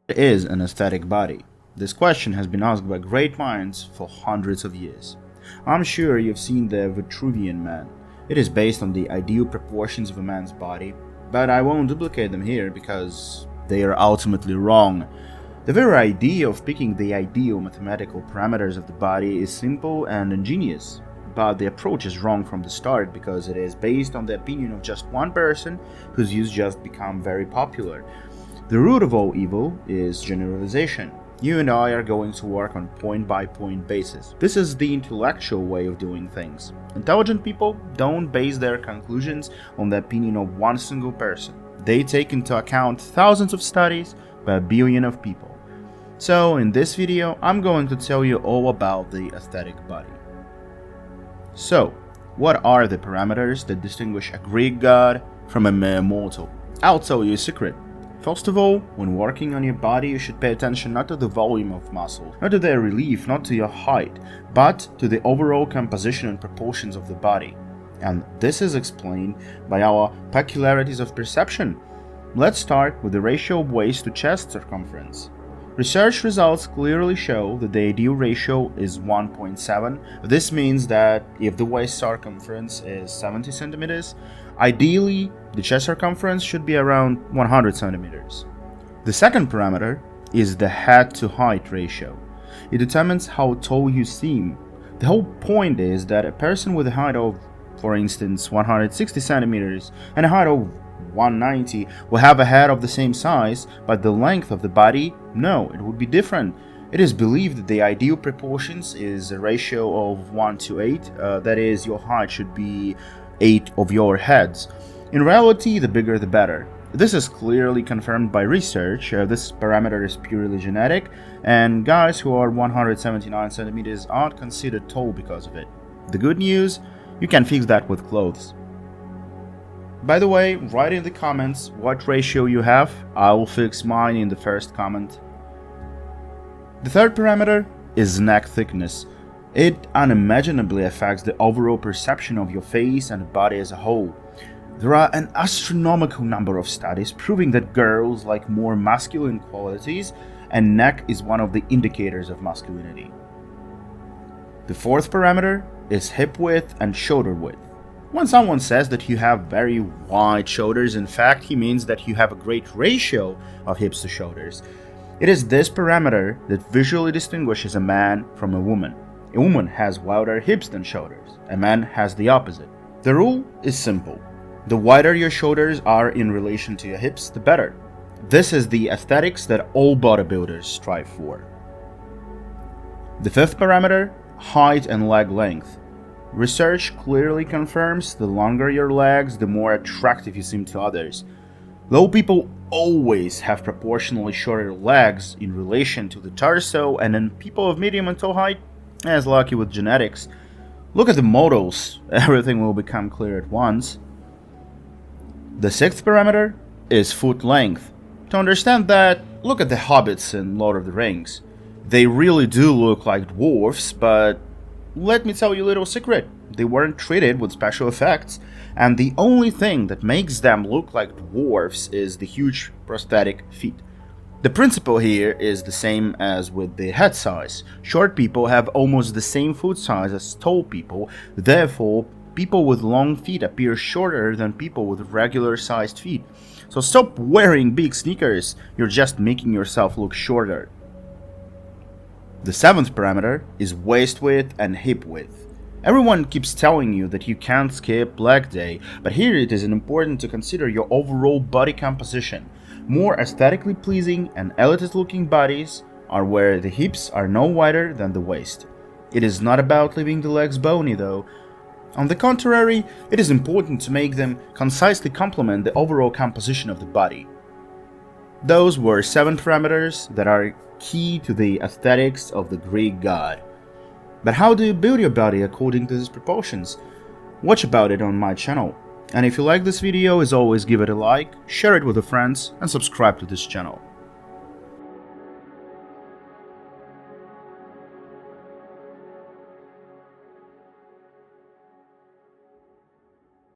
What is an aesthetic body? This question has been asked by great minds for hundreds of years. I'm sure you've seen the Vitruvian Man. It is based on the ideal proportions of a man's body, but I won't duplicate them here because they are ultimately wrong. The very idea of picking the ideal mathematical parameters of the body is simple and ingenious, but the approach is wrong from the start because it is based on the opinion of just one person whose views just become very popular. The root of all evil is generalization. You and I are going to work on point-by-point basis. This is the intellectual way of doing things. Intelligent people don't base their conclusions on the opinion of one single person. They take into account thousands of studies by a billion of people. So in this video, I'm going to tell you all about the aesthetic body. So, what are the parameters that distinguish a Greek god from a mere mortal? I'll tell you a secret. First of all, when working on your body, you should pay attention not to the volume of muscles, not to their relief, not to your height, but to the overall composition and proportions of the body. And this is explained by our peculiarities of perception. Let's start with the ratio of waist to chest circumference. Research results clearly show that the ideal ratio is 1.7. This means that if the waist circumference is 70 centimeters, ideally the chest circumference should be around 100 centimeters. The second parameter is the head to height ratio. It determines how tall you seem. The whole point is that a person with a height of, for instance, 160 centimeters and a height of 190 will have a head of the same size, but the length of the body, no, it would be different. It is believed that the ideal proportions is a ratio of 1 to 8, that is, your height should be 8 of your heads. In reality, the bigger the better. This is clearly confirmed by research. This parameter is purely genetic, and guys who are 179 centimeters aren't considered tall because of it. The good news, you can fix that with clothes. By the way, write in the comments what ratio you have. I will fix mine in the first comment. The third parameter is neck thickness. It unimaginably affects the overall perception of your face and body as a whole. There are an astronomical number of studies proving that girls like more masculine qualities, and neck is one of the indicators of masculinity. The fourth parameter is hip width and shoulder width. When someone says that you have very wide shoulders, in fact, he means that you have a great ratio of hips to shoulders. It is this parameter that visually distinguishes a man from a woman. A woman has wider hips than shoulders. A man has the opposite. The rule is simple. The wider your shoulders are in relation to your hips, the better. This is the aesthetics that all bodybuilders strive for. The fifth parameter, height and leg length. Research clearly confirms the longer your legs, the more attractive you seem to others. Though people always have proportionally shorter legs in relation to the torso, and in people of medium and tall height, as lucky with genetics. Look at the models, everything will become clear at once. The sixth parameter is foot length. To understand that, look at the hobbits in Lord of the Rings. They really do look like dwarfs, but let me tell you a little secret. They weren't treated with special effects, and the only thing that makes them look like dwarfs is the huge prosthetic feet. The principle here is the same as with the head size. Short people have almost the same foot size as tall people, therefore people with long feet appear shorter than people with regular sized feet. So stop wearing big sneakers, you're just making yourself look shorter. The seventh parameter is waist width and hip width. Everyone keeps telling you that you can't skip leg day, but here it is important to consider your overall body composition. More aesthetically pleasing and elitist looking bodies are where the hips are no wider than the waist. It is not about leaving the legs bony though. On the contrary, it is important to make them concisely complement the overall composition of the body. Those were 7 parameters that are key to the aesthetics of the Greek god. But how do you build your body according to these proportions? Watch about it on my channel. And if you like this video, as always, give it a like, share it with your friends, and subscribe to this channel.